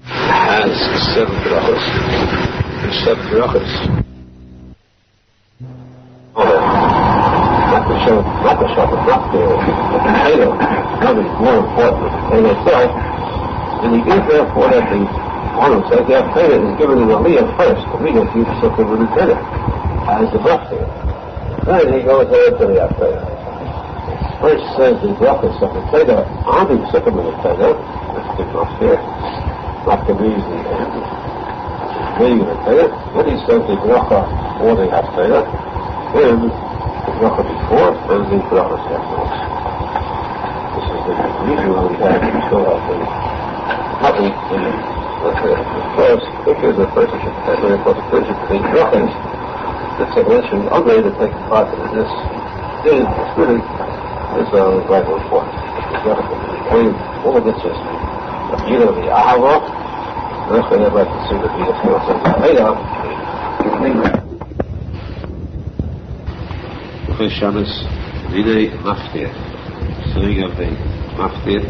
has 7 brachos. And 7 brachos. Not the shop, not the potato, becoming more important in itself. And the is therefore that the Aharon says the potato is given in the Aliyah first. The Aliyah is something with the potato as the bracha. Then he goes over to the potato. First says the brachas of the potato on the second of the potato. That's the bracha. Not the reason the end. Meaning of the potato. Then he says the bracha for the potato. Then the bracha before and the brachas afterwards. This is the reason why we have to show up the public first, because the person should have very close attention to the brachas. That's a mention of the to take part in this. Is really is vital important. All of this is either the Aharon, or if I'd like to see the beautiful later. Shabbos, Vinay Maftir, saying of the Maftir,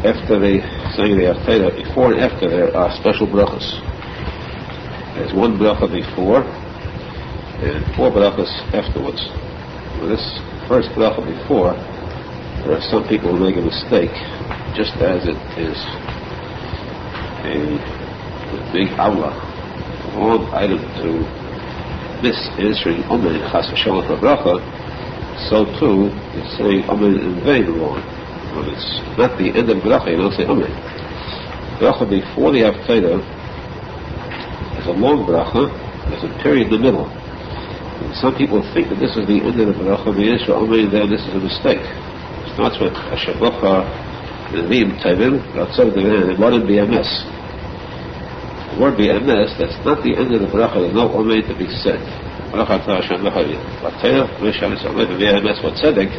after the saying the Haftarah, before and after there are special brachas. There's 1 bracha before and 4 brachas afterwards. With this first bracha before, there are some people who make a mistake, just as it is a big Allah, a long item to miss answering Amen Chas v'Shalom for bracha, so too it's saying Amen in vain wrong. When it's not the end of bracha, you don't say Amen. Bracha before the Haftarah is a long bracha, there's a period in the middle. And some people think that this is the end of the bracha, the answer Amen, then this is a mistake. It starts with Ashabacha, Nevim, Tevim, Ratzov, Devan, and what in BMS. The word BMS, that's not the end of the bracha, there's no Amen to be said. Bracha Torah Hashem B'Chavim. Vatayah, Mishanis Amen, BMS, what tzadik,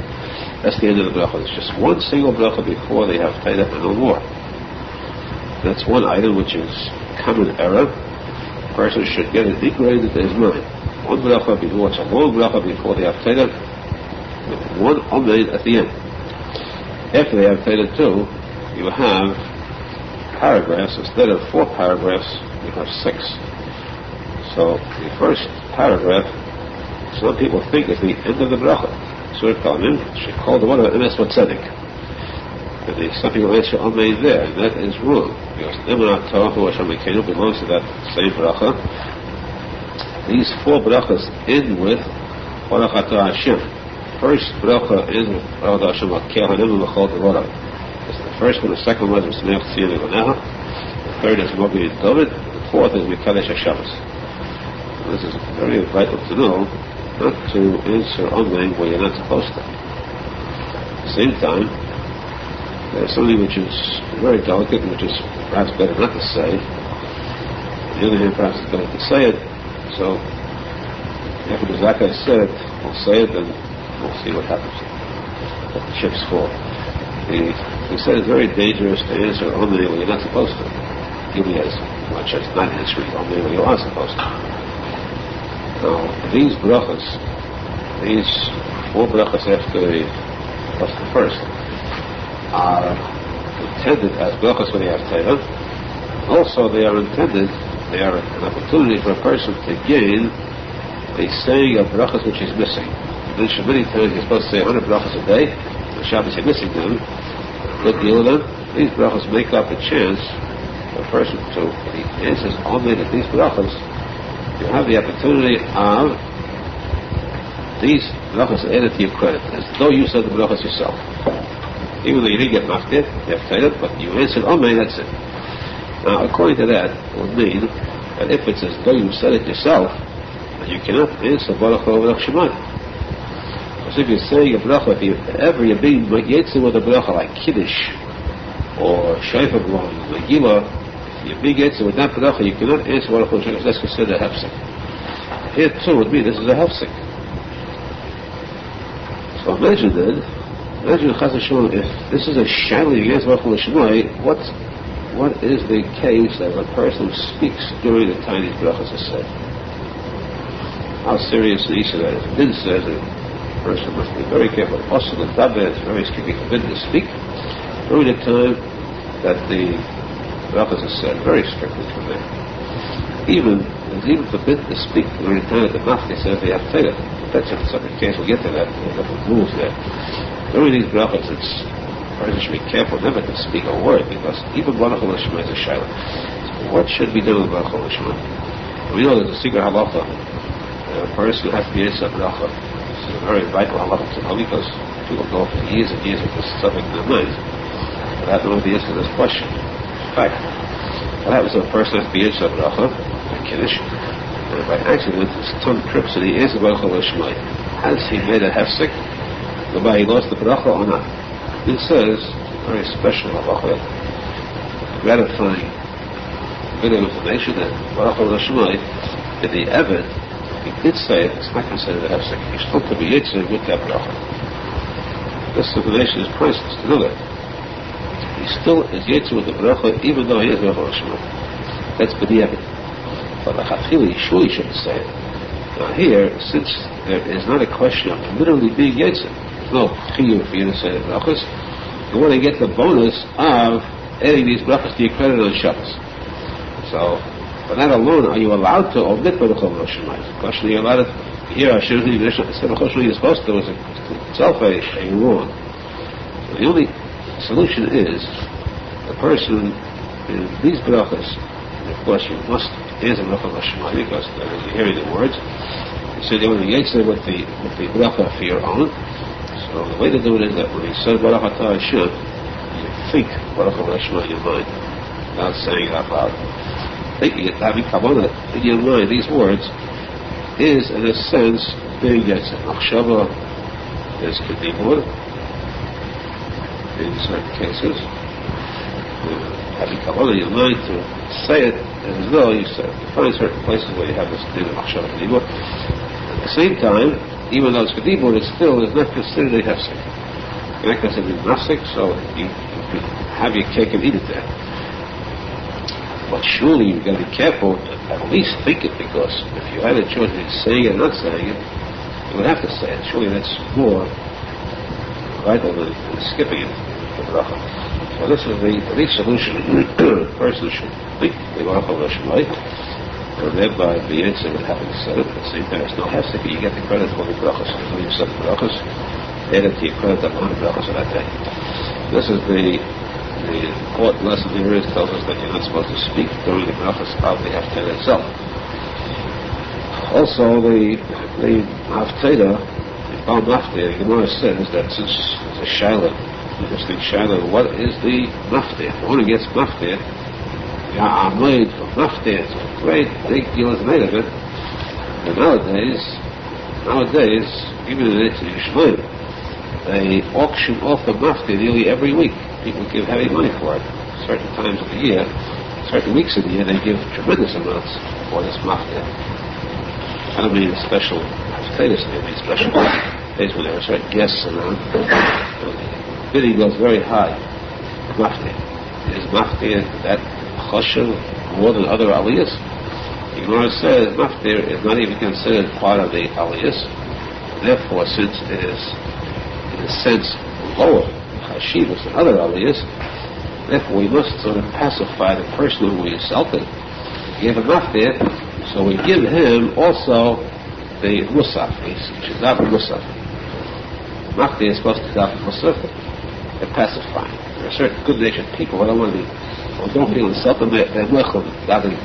that's the end of the bracha. It's just 1 single bracha before they have Torah and no more. That's 1 item which is common error. A person should get it ingrained into his mind. 1 bracha before, it's a long bracha before they have Torah, with 1 Amen at the end. After they have Torah too, you have paragraphs. Instead of 4 paragraphs, you have 6. So the first paragraph, some people think is the end of the bracha. So should call the one of MS what tzadik. And some people answer Amen there, and that is wrong. Because Emunah Torah Hashem Elokeinu belongs to that same bracha. These 4 brachas end with Baruch Atah Hashem. First bracha ends with Baruch Atah Hashem Akeh Hanim V'chol Devorav. It's the first one. The second one is Me'ach Tzion Elonecha. The third is Mobi David. The fourth is Mekadesh HaShabbos. This is very vital to know, not to answer Amen where you're not supposed to. At the same time, there's something which is very delicate, which is perhaps better not to say. On the other hand, perhaps it's better to say it. So, after the Zakai said it, we'll say it, and we'll see what happens. Let the chips fall. He said it's very dangerous to answer Amen when you're not supposed to. Even as much as not answering Amen when you are supposed to. Now, these brachas, these 4 brachas after the first, are intended as brachas when they have Torah. Also, they are an opportunity for a person to gain a saying of brachas which he's missing. Many times you're supposed to say 100 brachas a day. On Shabbos you're missing them. A good deal of them. These brachas make up a chance for a person to, if he answers Amen at these brachas, you have the opportunity of these brachas added to your credit, as though you said the brachas yourself. Even though you didn't get maftir, you have Torah, but you answered Amen, that's it. Now, according to that, it would mean that if it's as though you said it yourself, then you cannot answer Baruch Baruch Shemai. Because if you're saying a bracha, if ever you're being yetzim with a bracha like Kiddush or Shofar blowing, Megillah, if you're being yetzim with that bracha, you cannot answer Baruch Baruch Shemai, that's considered a hefsek. Here too would be, this is a hefsek. So imagine Chas v'Shalom, if this is a shadowy against Baruch Baruch Shemai, what is the case that a person speaks during the time these brachas are said? How serious the issue that is? Din says that a person must be very careful. Also, the Dabba is very strictly forbidden to speak during the time that the brachas are said very strictly from there. It's even forbidden to speak during the time that the mafti says they have Torah. That's a separate case. We'll get to that. We'll get the rules there. During these brachas, a person should be careful never to speak a word, because even Baruch Hu is a shayla. So what should be done with Baruch Hu? We know there's a secret halacha. A person has to be a bracha. This is a very vital halacha to know, because people go for years and years with this subject in their minds without knowing the answer to this question. In fact, what happens if a person has to be a bracha, a kiddush, and by accident his tongue trips and he answers Baruch Hu Shemai? Has he made a hefsek? Whereby he lost the bracha or not? It says, very special halacha, gratifying bit of information that Baruch Hu Shemai, in the Eved, he did say it, it's not considered a hefsek. He's still to be yitzhak with that bracha. This information is priceless to know that. He still is yitzhak with the bracha, even though he is Baruch Hu Shemai. That's for the Eved. But the Chafili surely shouldn't say it. Now here, since there is not a question of literally being yitzhak, there's no kiruv for you to say the brachas, you want to get the bonus of adding these brachas to your credit on Shabbos. So, for that alone, are you allowed to omit Baruch Hu Shemai? The question, are you allowed to hear Hashem instead of Baruch Hu you're supposed to, is itself a wrong. So the only solution is the person in these brachas, and of course you must answer Baruch Hu Shemai, because you're hearing the words. You say you want to yitzhak with the bracha for your own. So the way to do it is that when you say Baruch Atah Hashem, you think Baruch Hu Shemai in your mind, without saying it out loud. Thinking it, having kavanah in your mind, these words, is in a sense being yitzhak. Machshava is kedibur in certain cases. Having kavanah in your mind to say it as though you find certain places where you have this thing of machshava kedibur. At the same time, even though it's kedibur, it still is not considered a hefsek. It's not considered a nafsek, so you have your cake and eat it there. But surely you've got to be careful to at least think it, because if you had a choice between saying it and not saying it, you would have to say it. Surely that's more vital than skipping it. So this is the solution. The person should think the Baruch Hu Shemai, and thereby be answered with having said it. At the same time, it's no hefsek, you get the credit for the brachas. When you said the brachas, add it to your credit upon the brachas of that day. This is the important lesson here tells us that you're not supposed to speak during the brachas of the haftarah itself. Also, the haftarah, the Baal Maftir, the Gemara says that since it's a shayla, interesting shayla, what is the maftir? The one who gets maftir, Ya'amid for maftir, it's a great big deal is made of it. And nowadays, even in Yerushalmi, they auction off the maftir nearly every week. People give heavy money for it. Certain times of the year, certain weeks of the year, they give tremendous amounts for this maftir. I don't mean special status, I mean special days when there are certain guests around. The bidding goes very high. Maftir. Is maftir that choshev more than other aliyahs? The Gemara says maftir is not even considered part of the aliyahs. Therefore, since it is, in a sense, lower Hashivas and other aliyahs, therefore we must sort of pacify the person who we insulted. Give him maftir, so we give him also the musaf. He should have a musaf. Maftir is supposed to have a musaf. They're pacifying. There are certain good-natured people who don't want to be, or don't feel insulted. They're mechum, having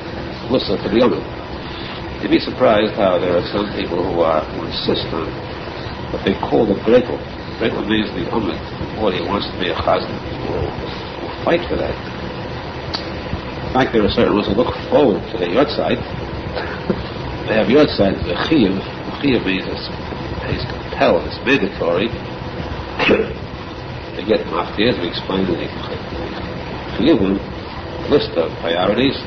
musaf to the other. You'd be surprised how there are some people who insist on what they call the brekel. Brekel means the umid. Or he wants to be a chazan. Will fight for that. In fact, there are certain ones who look forward to the yortzeit. They have yortzeit as a chiyuv. Chiyuv means it's compelled, it's mandatory. They get maftir, as we explained in the chiyuvim, list of priorities.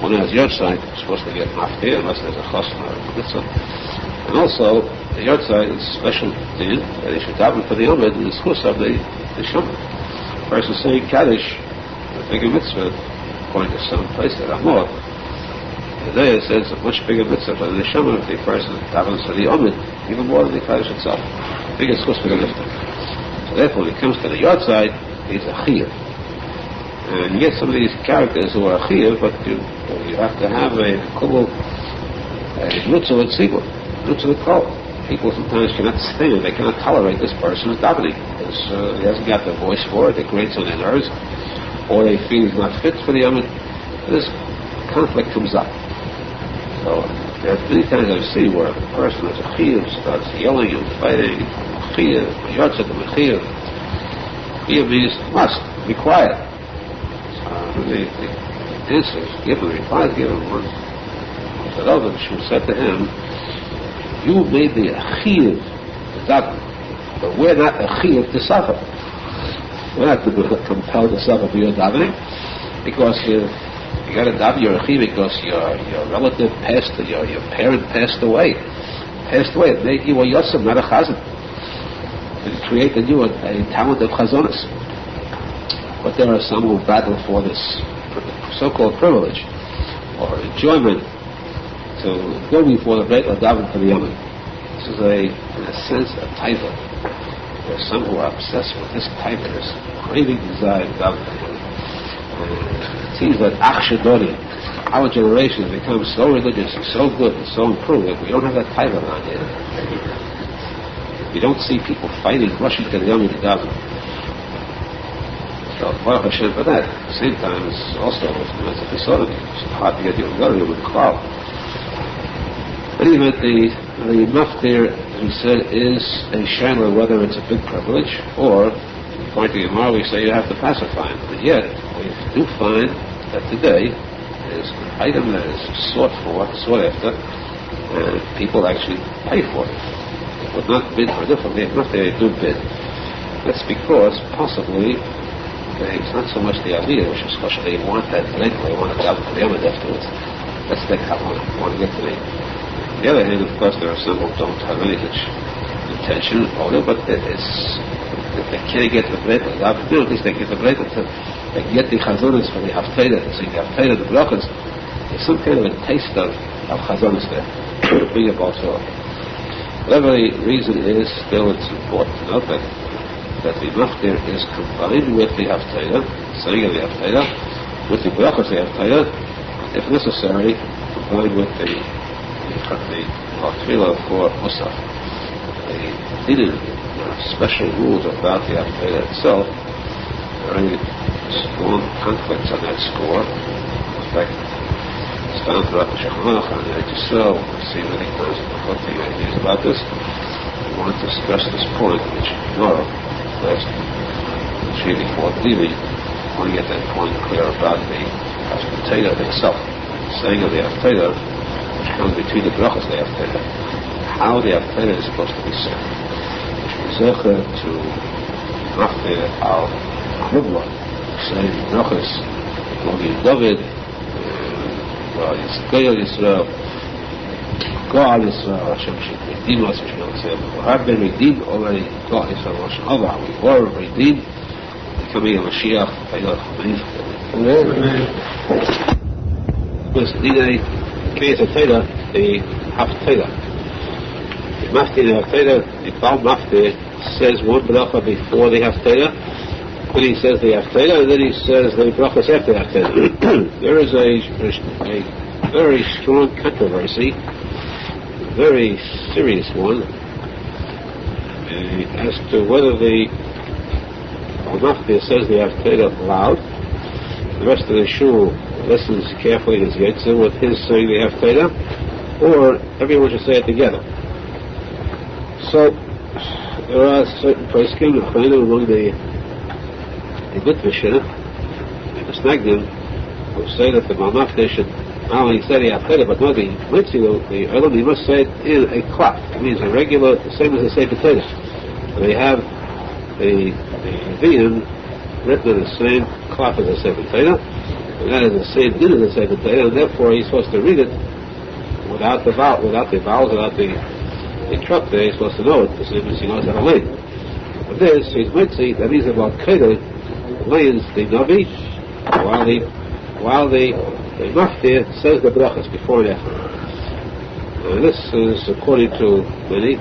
One has yortzeit, you're supposed to get maftir unless there's a chassan or a mitzvah. And also, the yortzeit is a special thing that he should daven for the umid in the schus of the shaman. The person saying kaddish, a bigger mitzvah, according to some place that are more. Today it says a much bigger mitzvah for the shaman if the person davens for the umid, even more than the kaddish itself. Bigger schus, bigger lifting. So therefore, when it comes to the yortzeit, he's a chiyuv. And you get some of these characters who are chiv, but you have to have a kubel, a nutzu and tzibur, nutzu and kol. People sometimes cannot stand, they cannot tolerate this person who's davening. He hasn't got the voice for it, it grates on their nerves, or they feel he's not fit for the Yom. This conflict comes up. So there are many times I've seen where a person who's a chiv starts yelling and fighting, chiv, yotzat and chiv. Chiv means must, required. The answers given, the replies given was that Ovid said to him, you may be a chiv to daven, but we're not a chiv to suffer. We're not compelled to suffer for your davening, because you got to daven your chiv because your relative passed, your parent passed away. It made you a yosem, not a chazan. It created you a talent of chazonis. But there are some who battle for this so-called privilege or enjoyment to go before the Beit or daven for the Yom. This is in a sense, a taiva. There are some who are obsessed with this taiva, this craving desire to daven for the Yom. It seems that our generation has become so religious and so good and so improved that we don't have that taiva around here. We don't see people fighting, rushing to the Yom to daven. So, Baruch Hashem for that. At the same time, it's also a facility. It's hard to get you to go to with the crowd. But even the maftir, he said, is a shaila whether it's a big privilege or, according to Gemara, we say you have to pacify him. But yet, we do find that today is an item that is sought after, and people actually pay for it. They would not bid for different. They do bid. That's because possibly it's not so much the idea, which is they want that link, they want to daven for the Yomid afterwards. That's the kavanah. They want to get to the. On the other hand, of course, there are some who don't have any such intention, but if they can't get the bread, at least they get the bread, they get the chazonis for the haftarah, so the haftarah, the brachas. There's some kind of a taste of chazonis there. Bring about so. Whatever the reason is, still it's important to note that the maftir is combined with the haftarah, saying of the haftarah, with the brachas of the haftarah, if necessary, combined with the tefillah for musaf. They needed special rules about the haftarah itself. There are any strong conflicts on that score. In fact, it's found throughout the Shulchan and the Arizal. We see many times conflicting ideas about this. We want to stress this point, which tomorrow, last Shiri before Bavly, I want to get that point clear about the haftarah itself, the saying of the haftarah, which comes between the brachas of the haftarah, how the haftarah is supposed to be said. Zecher to haftarah al Mubla, saying brachas, Logi David, Yisrael Yisrael, God Yisrael, Hashem should redeem us, which we don't say, we have been redeemed already, God Yisrael, Rosh Hava, we were redeemed, becoming a Mashiach, Amen. Because Nidei, K'nei Haftarah, the haftarah. The maftir, the haftarah, the Baal maftir says one bracha before the haftarah, then he says the haftarah, and then he says the brachas after the haftarah. There is a very strong controversy, a very serious one, as to whether the maftir says the haftarah loud, the rest of the shul listens carefully his yitzah with his saying the haftarah, or everyone should say it together. So there are certain poskim among the Gutvisha, the Snagdim, who say that the Maftir should not only say the haftarah, but not the mitzvah, the Elam, he must say it in a klaf. It means a regular, the same as the Sefer Torah. They have the Nevi'im written in the same klaf as the Sefer Torah, and that is the same din as the Sefer Torah, and therefore he's supposed to read it without the vowels, without the truck there. He's supposed to know it, as he knows how to read. But this, he's mitzvah, that means about Kedar, lays the Navi, while the Maftir says the brachas before and after. And this is according to many.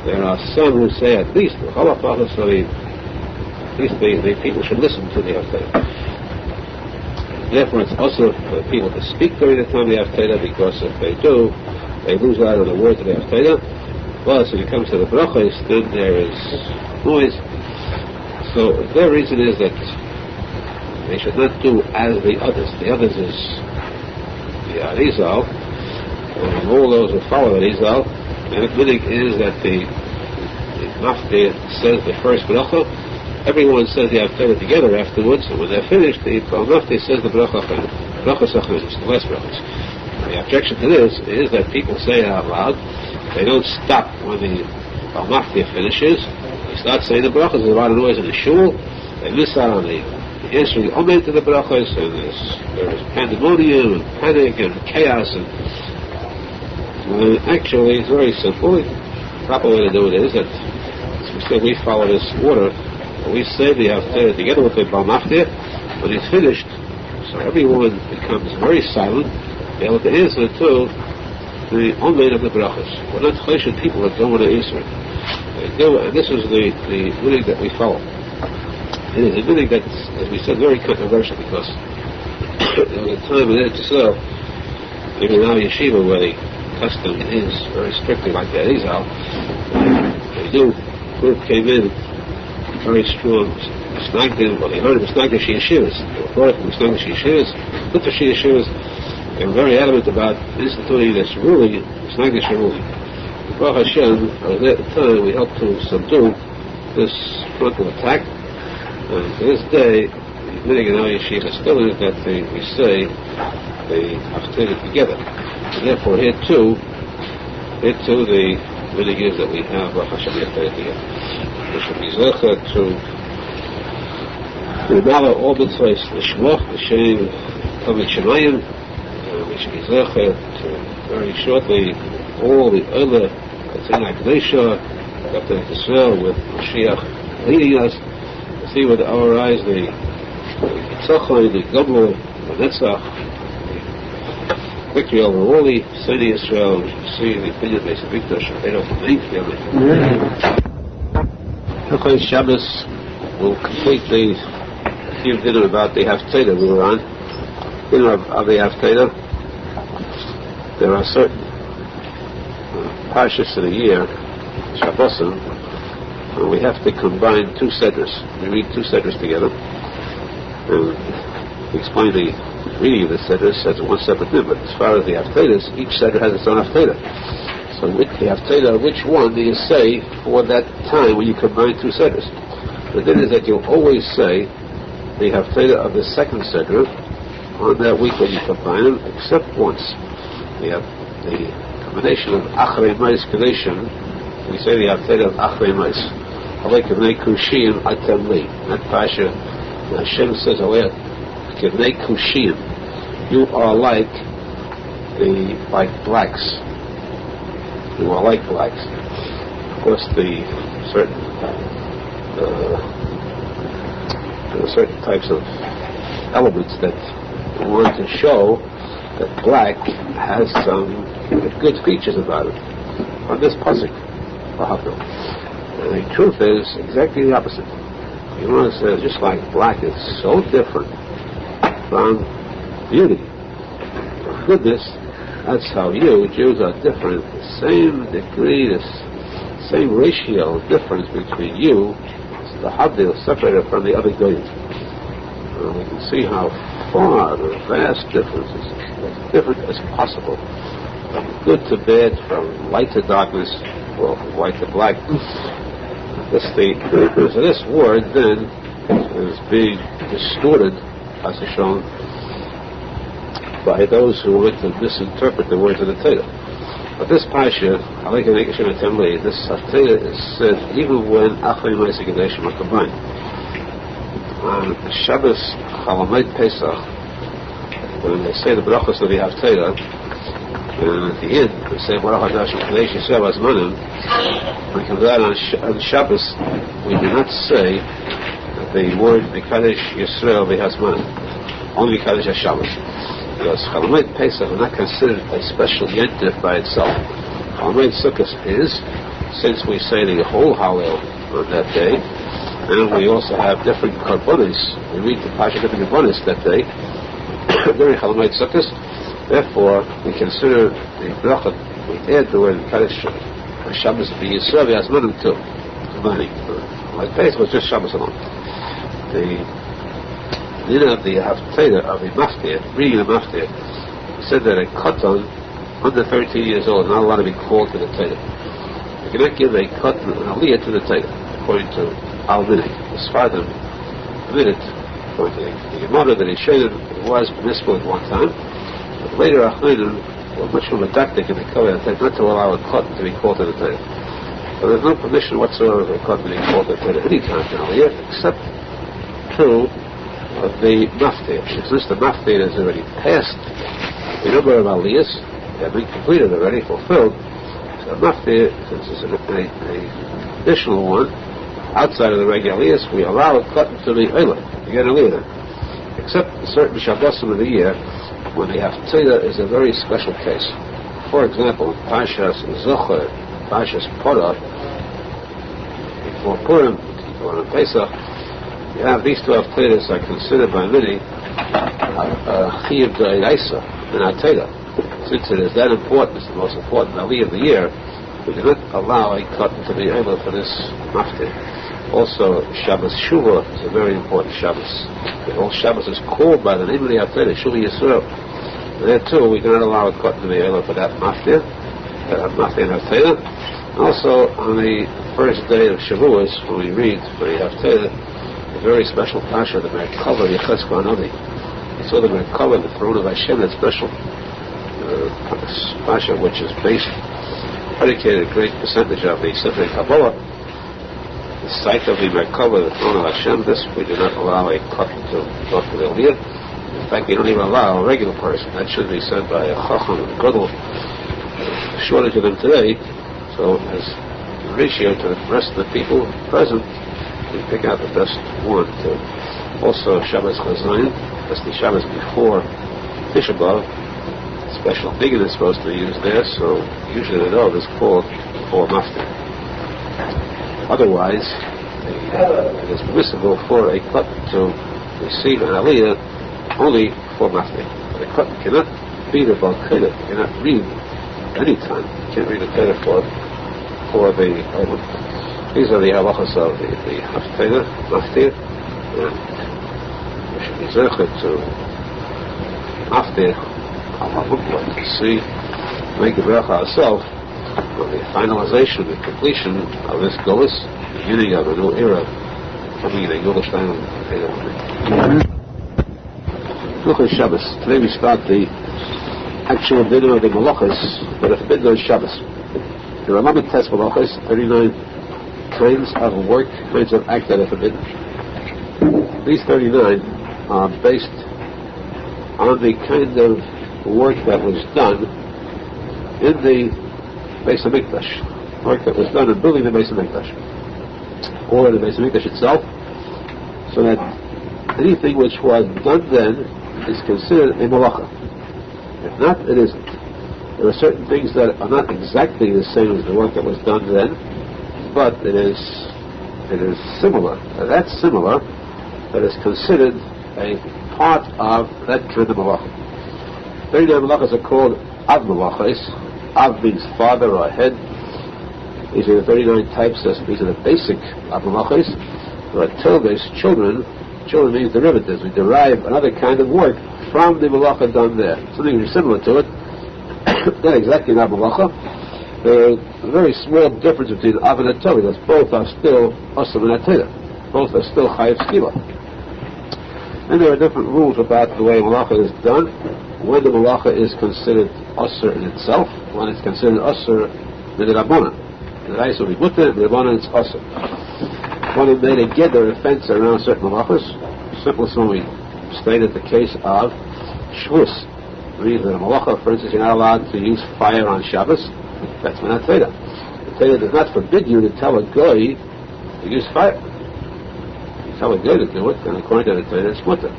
There are some who say at least the halacha, so at least the people should listen to the haftarah. Therefore, it's also for people to speak during the time they have Teda, because if they do, they lose out on the words that they have Teda. Plus, when it comes to the brachos, then there is noise. So their reason is that they should not do as the others. The others is the Arizal, and all those who follow Arizal. And the meaning is that the Mafti says the first bracha. Everyone says they have Teda together afterwards, and when they're finished, the Mafti says the bracha sachar, the last brachas. The objection to this is that people say it out loud. They don't stop when the Mafti finishes. They start saying the brachas. There's a lot of noise in the shul. They miss out on the answering amen to the brachas, and there's pandemonium and panic and chaos. And actually, it's very simple. The proper way to do it is that, as we said, we follow this order. We say we have Teda together with the Balmaftir. When he's finished, so everyone becomes very silent, be able to answer to the Amen of the Brachas. We're not choshen people that don't want to answer it. They do, and this is the meaning that we follow. It is a meaning that's, as we said, very controversial, because there was a time in Eretz even now yeshiva, where the custom is very strictly like the Arizal. The new group came in very strong. Snagdim, well, they learned the Snagdim Yeshivas. They were brought from the Snagdim Yeshivas, put the Yeshivas. They were very adamant about instituting this ruling, Snagdim ruling. Baruch Hashem, at the time, we helped to subdue this frontal attack. And to this day, the meaning in our yeshiva still is that we say they have taken together. And therefore, here too, the meaning is that we have Baruch Hashem together. We should be zecher to remember all the twice the shmoch, the shem, Talmud Shemayim. We should be zecher to very shortly all the other Katzina Kedesha, Dr. Israel with Mashiach leading us to see with our eyes the Tzachon, the Gabor, the Netzach, the victory over all the Sedi Israel. We should see the opinion based on Victor Shapiro from the Hilchos Shabbos will complete the dinner about the Haftarah we were on. Dinner of the Haftarah. There are certain parshas in a year, Shabbosim, and we have to combine two seders. We read two seders together, and we explain the reading of the seders as one separate thing. But as far as the Haftarahs, each seder has its own Haftarah. So with the Haftarah, which one do you say for that time when you combine two seders? The thing is that you'll always say the Haftarah of the second seder on that week when you combine them, except once. We have the combination of Achrei Mais Kedeshim. We say the Haftarah of Achrei Mais. Alei Kivnei Kushim Atem Li. That Pasha, Hashem says, Alei Kivnei Kushim. You are like blacks. You are like blacks. Of course, there are certain types of elements that want to show that black has some good features about it. On this posek, the truth is exactly the opposite. You want to say just like black is so different from beauty, from goodness. That's how Jews are different. The same degree, the same ratio of difference between you, the Havdil separated from the other goyim. We can see how far the vast difference is, as different as possible, from good to bad, from light to darkness, or from white to black. So this word then is being distorted, as is shown, by those who want to misinterpret the words of the Torah. But this Pasha, this Haftarah is said even when Achrei Mais Kedeshim are combined. On Shabbos Chalamed Pesach, when they say the brachos of the Haftarah, and at the end they say Baruch Hashem Kadesh Yisrael Azmanim, when comes out on Shabbos, we do not say the word Mekadesh Yisrael V'Hazmanim, only Mekadesh HaShabbos. Because Chalamed Pesach is not considered a special yentif by itself. Chalamed Sukkot is, since we say the whole Hallel on that day, and we also have different karbonis. We read the Pasha different karbonis that day. during Chalamayt Sukkos. Therefore, we consider the bracha, we add the word Kaddish Shabbos b'Yisrael as minimum too. My face was just Shabbos alone. The dinner of the Haftarah of the Maftir, reading the Maftir, said that a katan under 13 years old is not allowed to be called to the Torah. You cannot give a katan an aliyah to the Torah, according to Al-Minik. The Sfardim permitted, according to the Gemara, that it was permissible at one time, but later Acharonim were much more medactic in the Kohen not to allow a katan to be called to the Torah. So there's no permission whatsoever for a katan to be called to the Torah any time in aliyah, except through the Maftir. Since the Maftir is already past the number of aliyahs, they have been completed already, fulfilled, so Maftir, since it's an additional one, outside of the regular aliyahs, we allow a katan to be oila, to get aliyah. Except certain Shabbosim of the year, when the Haftarah is a very special case. For example, Parshas Zohar, Parshas Torah, before Purim, before Pesach, you have these 12 Torahs are considered by many Chiyuv D'Oraisa in our Torah. Since it is that important, it's the most important aliyah of the year, we do not allow a katan to be able for this maftir. Also, Shabbos Shuvah is a very important Shabbos. All Shabbos is called by the name of the Haftarah, Shuvah Yisrael. There too, we do not allow a katan to be able for that maftir, maftir and Haftarah. Also, on the first day of Shavuos, when we read for the Haftarah, a very special pasha, the Merkava Yechezkel Anodi. It's all the Merkava, the throne of Hashem, that special pasha, which is based, predicated a great percentage of the Sefer Kabbalah. The site of the Merkava, the throne of Hashem, this we do not allow a katan to go to the aliyah. In fact, we don't even allow a regular person. That should be said by a chacham and a gadol. Shortage of them today, so as a ratio to the rest of the people present, we pick out the best one. Also, Shabbos Chazayin, that's the Shabbos before Tisha B'Av. Special digging is supposed to be used there, so usually the dove is called before Maftir. Otherwise, it is permissible for a katan to receive an aliyah only for Maftir. The katan cannot be the Balkeda, cannot read any time. You can't read the Torah for the Aharon. These are the halachas of the Haftarah, Maftir, and we should be zeichet to Maftir, like to see, make the bracha ourselves on the finalization, the completion of this Golus, the beginning of a new era, coming in a Yerushalmi. Luchas Shabbos. Today we start the actual dinner of the Malachas, but it's forbidden on Shabbos. The Rambam tests Malachas, 39 kinds of work, kinds of act that are forbidden. These 39 are based on the kind of work that was done in the Beis HaMikdash, work that was done in building the Beis HaMikdash, or the Beis HaMikdash itself, so that anything which was done then is considered a malacha. If not, it isn't. There are certain things that are not exactly the same as the work that was done then, but it is similar. That's similar, that is considered a part of that kind of malacha. 39 malachas are called Av malachas. Av means father or head. These are the 39 types. These are the basic Av malachas. There are tildes, children. Children means derivatives. We derive another kind of work from the malacha done there. Something very similar to it. Not exactly an Av malacha. There is a very small difference between Av and a Torah, because both are still Asam and Atera. Both are still Chayav Skila. And there are different rules about the way malacha is done. When the malacha is considered Asr in itself, when it's considered Asr in the Rabbanan. The Rais will be Mutter, in the Rabbanan it's Asr. When it made a gather, a fence around certain malachas, simplest one we stated the case of Shvus. Means that a malacha, for instance, you're not allowed to use fire on Shabbos. That's Menat Torah. The Torah does not forbid you to tell a goy to use fire. You tell a goy to do it, and according to the Torah, it's Mutter.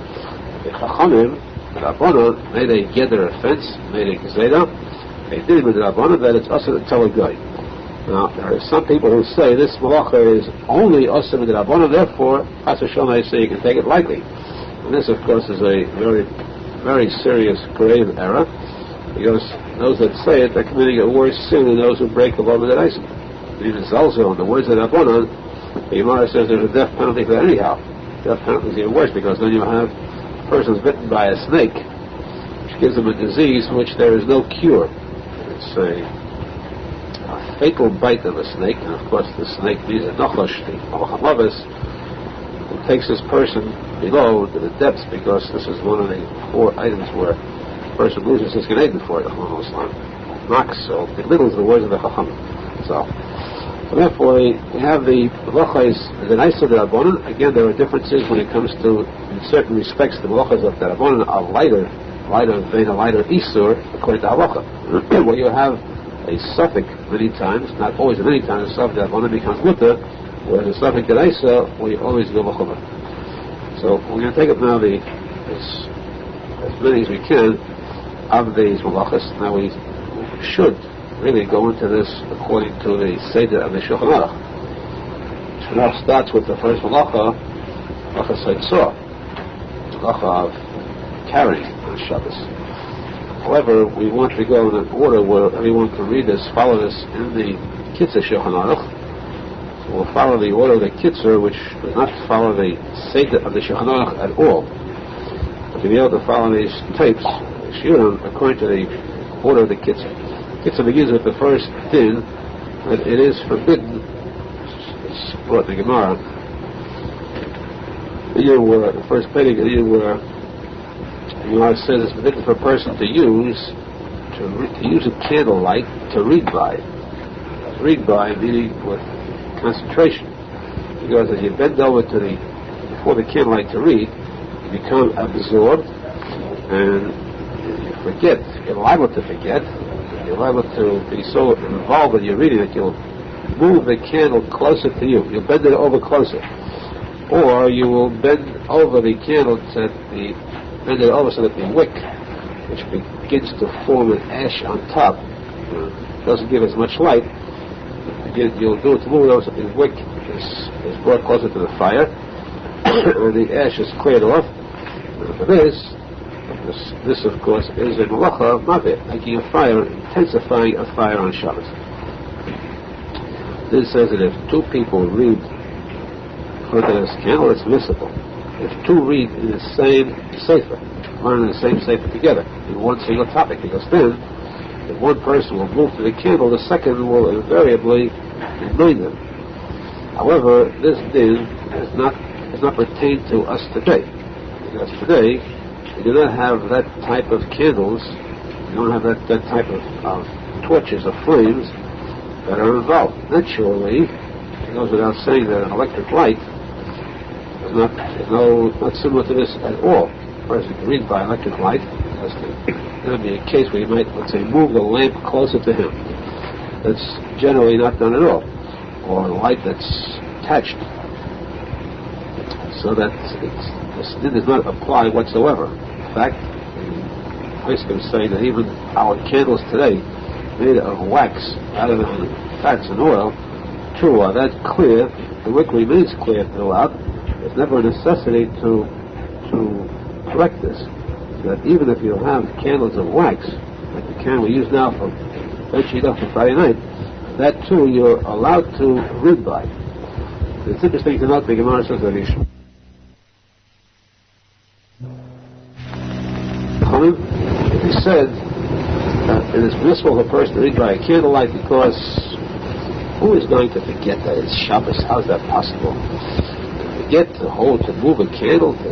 The Chachamim, the Rabbanon, made a gather, a fence, made a gzeda. They did it with the Rabbanon that it's also to tell a goy. Now, there are some people who say this malacha is only Asr with the Rabbanon, therefore, Chas v'Shalom, they say you can take it lightly. And this, of course, is a very very serious, grave error, because those that say it are committing a worse sin than those who break the law of the Arizal. Even Zalzel, the words of Aharon, the Gemara says there's a death penalty for that anyhow. Death penalty is even worse, because then you have persons bitten by a snake, which gives them a disease for which there is no cure. It's a fatal bite of a snake, and of course the snake means a nachash, the Halacha, who takes this person below to the depths, because this is one of the 4 items where a person loses his Gan Eden for it, knocks, so belittles the words of the Chacham. So therefore, we have the Malachas, the Naisa de Rabbanan. Again, there are differences when it comes to, in certain respects, the Malachas of the Rabbanan are lighter Isur, according to Halacha. Where you have a suffix many times, not always at many times, the suffix de Rabbanan becomes Mutter, whereas the suffix de Naisa, we always go Machuva. So we're going to take up now as many as we can of these Malachas. Now we should really go into this according to the Seder of the Shulchan Aruch. Shulchan Aruch starts with the first Malacha, Malacha Seitzor, Malacha of carrying on Shabbos. However, we want to go in an order where everyone can read this, follow this in the Kitzur Shulchan Aruch. So we'll follow the order of the Kitzur, which does not follow the Seder of the Shulchan Aruch at all. But to be able to follow these tapes, Shiurim, according to the order of the Kitzur. Kitzur begins with the first din that it is forbidden. It's brought in the Gemara. The first pedic, the year where the Gemara says it's forbidden for a person to use a candlelight to read by. To read by meaning with concentration, because as you bend over before the candlelight to read, you become absorbed and you forget. You're liable to forget. You're liable to be so involved in your reading that you'll move the candle closer to you. You'll bend it over closer. Or you will bend over the candle so that the wick, which begins to form an ash on top, doesn't give as much light. You'll do it to move it over so the wick is brought closer to the fire, and the ash is cleared off. For this, of course, is a malacha of mavit, making a fire, intensifying a fire on Shabbos. This says that if 2 people read for this candle, it's visible. If 2 read in the same sefer, learn in the same sefer together, in one single topic, because then, if one person will move to the candle, the second will invariably remind them. However, this din does not pertain to us today, because today, we do not have that type of candles, we don't have that type of torches or flames that are involved. Naturally, it goes without saying that an electric light is not similar to this at all. A person can read by electric light, because there would be a case where you might, let's say, move the lamp closer to him. That's generally not done at all. Or a light that's attached, so that this does not apply whatsoever. In fact, I can say that even our candles today, made of wax rather than fats and oil, true, are that clear, the wick remains clear throughout. There's never a necessity to correct this. So that even if you have candles of wax, like the can we use now for bedsheet up for Friday night, that too you're allowed to read by. It's interesting to note the Gemara says that he said it is permissible for a person to read by a candlelight, because who is going to forget that it's Shabbos? How is that possible? Forget to move a candle to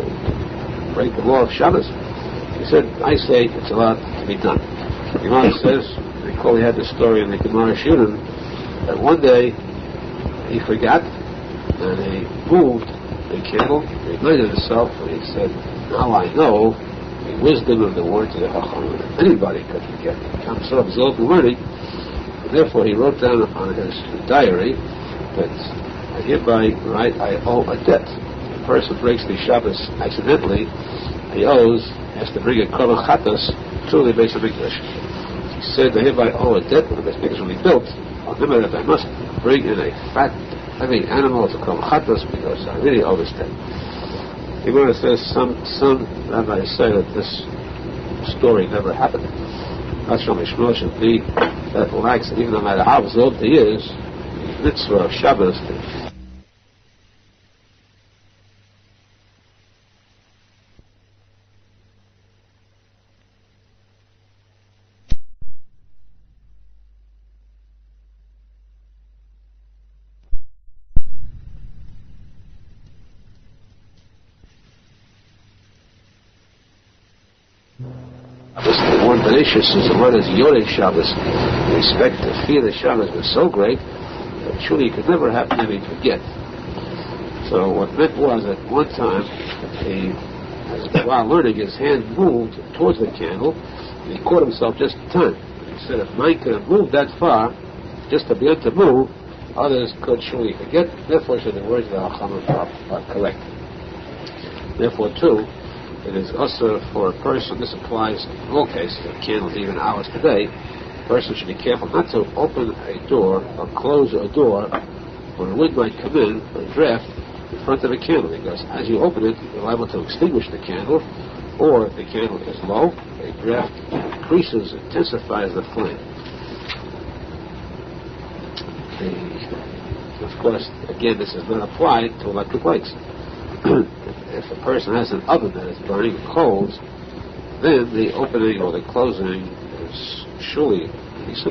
break the law of Shabbos? He said, I say it's allowed to be done. The Gemara says, recall he had the story in the Gemara Shulchan, that one day he forgot and he moved the candle, he reminded himself, and he said, now I know the wisdom of the words of the Chacham. Anybody could forget. He becomes so absorbed in learning, and therefore he wrote down on his diary that I hereby write I owe a debt. If a person breaks the Shabbos accidentally, he has to bring a korban chatas to the Beis HaMikdash. He said, I hereby owe a debt when the Beis HaMikdash will be built. I'll remember that I must bring in a fat, heavy animal to korban chatas, because I really owe this debt. The Gemara says some rabbis say that this story never happened. Hashem Yishmael should be that lacks, even no matter how old he is, the mitzvah of Shabbos. The one Bereshis is the one is Yoreh Shabbos. The respect, the fear of Shabbos was so great that truly it could never happen that he'd forget. So what meant was at one time, while learning, his hand moved towards the candle, and he caught himself just in time. He said if mine could have moved that far, just to be able to move, others could surely forget. Therefore, should the words of the Aharon are correct. Therefore, too, it is also for a person, this applies in all cases of candles, even ours today, a person should be careful not to open a door or close a door where a wind might come in, or a draft, in front of a candle, because as you open it, you're liable to extinguish the candle, or if the candle is low, a draft increases, intensifies the flame. Of course, again, this is not applied to electric lights. If a person has an oven that is burning coals, then the opening or the closing is surely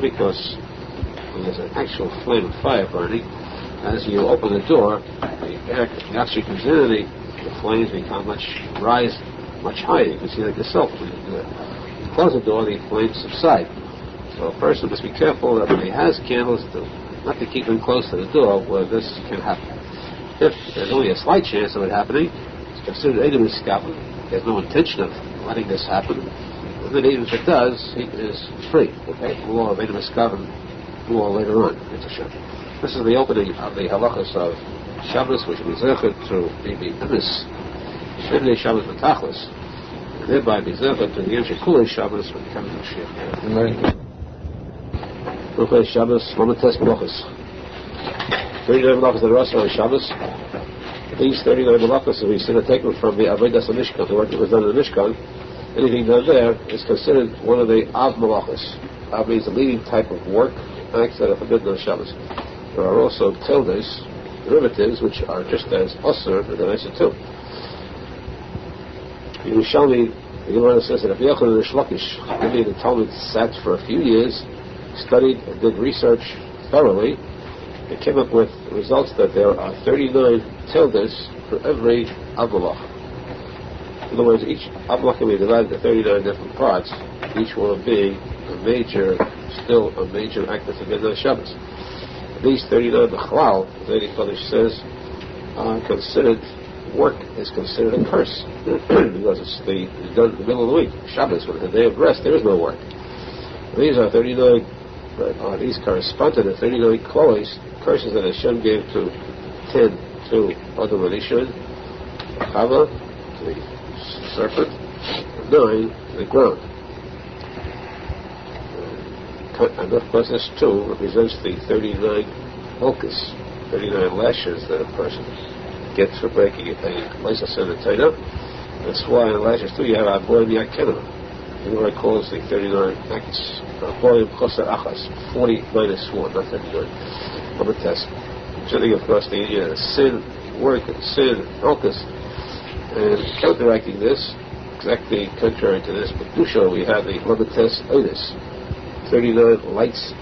because there's an actual flame of fire burning. As you open the door, the oxygen comes in and the flames rise much higher. You can see that yourself. When you close the door, the flames subside. So a person must be careful that when he has candles, not to keep them close to the door where this can happen. If there's only a slight chance of it happening, it's considered Edom Iskabel. There's no intention of letting this happen. And then even if it does, he is free. Okay? The law of Edom Iskabel, more later on. This is the opening of the halachas of Shabbos, which will be zechet to be emes, Shemnei Shabbos B'tachlis, and thereby be zechet to the Yom Shekulei Shabbos when it comes to Mashiach. Ruchei Shabbos, Lamates Melachos. 39 melachos that are also on Shabbos. These 39 melachos that we see are taken from the Avodas HaMishkan, the work that was done in the Mishkan. Anything done there is considered one of the Av melachos. Av means the leading type of work, acts that are forbidden on Shabbos. There are also tildes, derivatives, which are just as osir and nicer too. Yerushalmi, the Gemara says that if Yaakov and Rish Lakish, the Talmud sat for a few years, studied and did research thoroughly, they came up with results that there are 39 tildes for every Avalach. In other words, each Avalach can be divided into 39 different parts, each one being still a major act of forbidden on Shabbos. These 39 Bechlal, the Lady Kodesh says, are considered, work is considered a curse, because it's done in the middle of the week. Shabbos, when it's a day of rest, there is no work. These are 39, these correspond to the 39 curses that Hashem gave to 10 to Adam and Isha, Chava, the serpent, and 9 to the ground. And of course, this too represents the 39 focus, 39 lashes that a person gets for breaking a place of sin and Torah. That's why in lashes too you have Aboyim Yakena. The Gemara calls the 39 acts Aboyim Choser Achas, 40 minus 1, not 39. On the test. Considering, of course, the sin, work, sin, focus, and counteracting this, exactly contrary to this, but Dusha, we have the Lamates Otis, 39 lights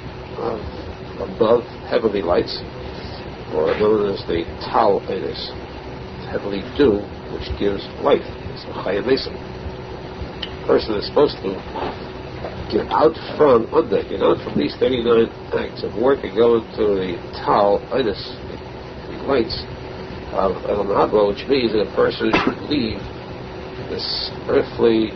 above, heavenly lights, or known as the Tal Otis, heavenly dew, which gives life. It's the Chayim Mesa. The person is supposed to get out from these 39 acts of work and go into the Tal Otis, the lights of Elam Haba, which means that a person should leave this earthly,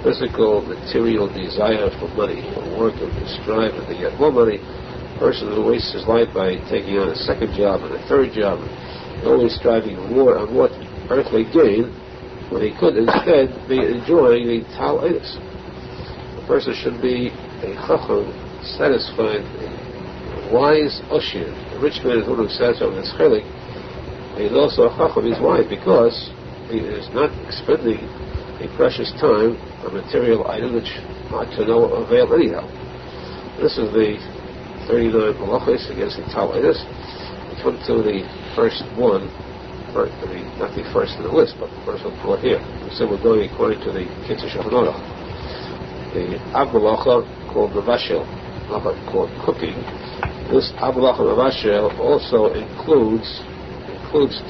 physical, material desire for money, for work, and to strive and to get more money. A person who wastes his life by taking on a second job and a third job, and always striving more and more earthly gain, when he could instead be enjoying the Tal Otis. A person should be a chacham, satisfied, a wise oshir. A rich man is one who satisfies with his chelik. He is also a chacham. He's wise because he is not expending a precious time, a material item which ought to no avail anyhow. This is the 39 halachos against the Talmudis. We come to the first one, not the first in the list, but the first one brought here. We said we're going according to the Kitzur Shulchan. The Halacha called Mavashel, called cooking. This Halacha Mavashel also includes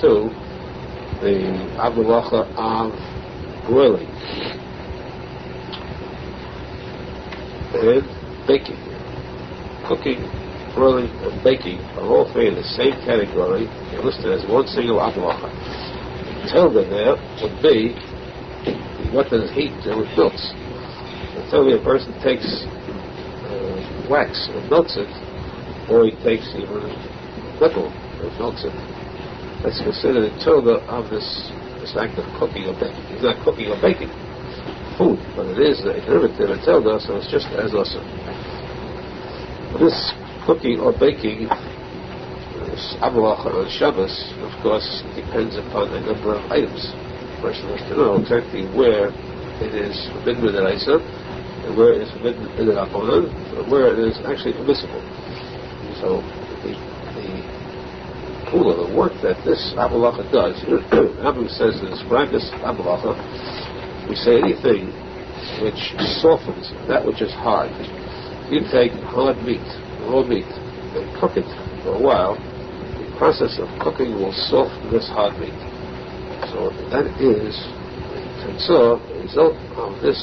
too the Halacha of grilling and baking. Cooking, grilling, and baking are all three in the same category. They're listed as one single Halacha. Until there would be what does heat do with melts. Until a person takes wax and melts it, or he takes even metal and melts it, that's considered a tilde of this act of cooking or baking. It's not cooking or baking food, but it is a derivative, a tilde, so it's just as awesome. This cooking or baking, this Halacha on Shabbos, of course, depends upon a number of items. The person has to know exactly where it is forbidden with the Raisa, and where it is forbidden in the Aharon, and where it is actually permissible. So the work that this Halacha does, Rabbi says to describe this Halacha, we say anything which softens that which is hard. You take hard meat, raw meat, and cook it for a while, the process of cooking will soften this hard meat. So that is the result of this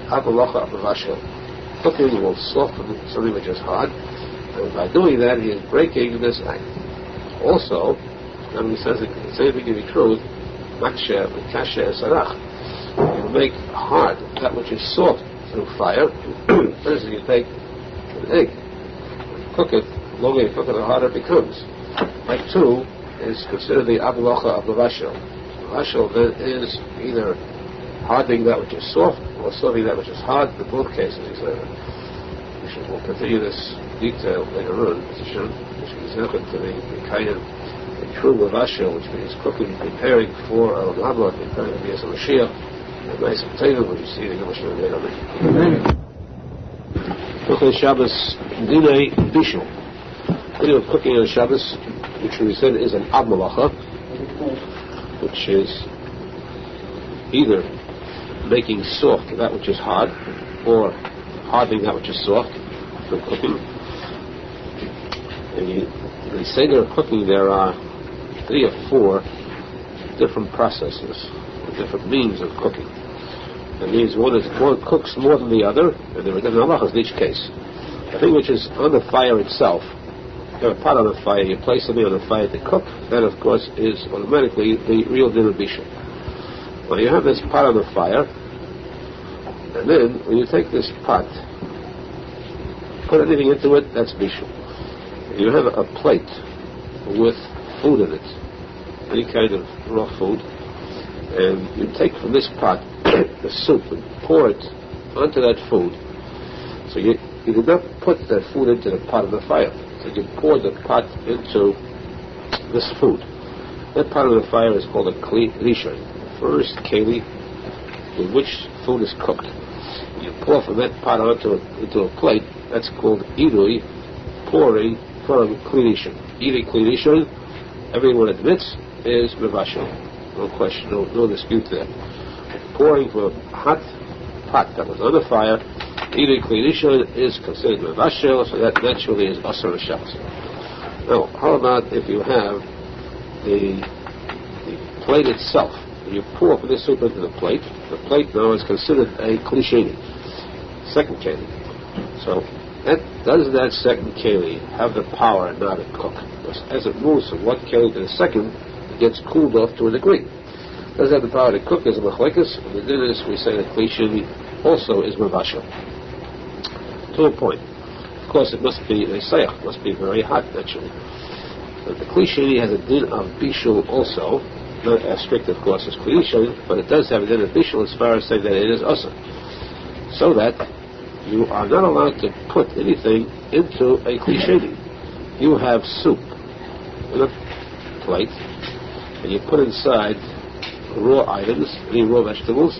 Halacha of Mavashel. Cooking will soften something which is hard, and by doing that he is breaking this act. Also, when he says the same thing can be true, Maksha, Kasha, Sarach. You make hard that which is soft through fire. First you take an egg, cook it, the longer you cook it, the harder it becomes. That too is considered the Halacha of Mavashel. Mavashel then is either hardening that which is soft or softening that which is hard. In both cases, he said. We'll continue this detail later on, which is nothing to the kind of true Mavashel, which means cooking, preparing for Al Haba, preparing to be as a Mashiach, and nice and table, which you see the Gemara later on. Cooking Shabbos, Dinei Bishul. Video of cooking on Shabbos, which we said is an Halacha, which is either making soft that which is hard, or hardening that which is soft for cooking. And in the Seder of cooking, there are 3 or 4 different processes, different means of cooking. That means one cooks more than the other, and there are different halachas in each case. The thing which is on the fire itself, you have a pot on the fire, you place something on the fire to cook, that of course is automatically the real din of bishul. Well, you have this pot on the fire, and then when you take this pot, put anything into it, that's bishul. You have a plate with food in it, any kind of raw food, and you take from this pot the soup and pour it onto that food. So you do not put that food into the pot of the fire. So you pour the pot into this food. That part of the fire is called a kli rishon, the first keli in which food is cooked. You pour from that pot into a plate. That's called idui, pouring from kli rishon. Eating kli rishon, everyone admits, is mevashel. No question, no dispute there. Pouring from a hot pot that was on the fire, eating kli rishon is considered mevashel, so that naturally is asur l'shabbos. Now, how about if you have the plate itself? You pour from the soup into the plate. The plate now is considered a kli sheni, second keli. So, does that second keli have the power now to cook? Because as it moves from one keli to the second, it gets cooled off to a degree. Does it have the power to cook as a machlekes? And the din is, we say that kli sheni also is mevashel. To a point. Of course, it must be a sayach, must be very hot naturally. But the kli sheni has a din of bishul also, not as strict, of course, as kli rishon, but it does have a din of bishul as far as saying that it is asur. So that you are not allowed to put anything into a kli sheni. You have soup in a plate, and you put inside raw items, any raw vegetables,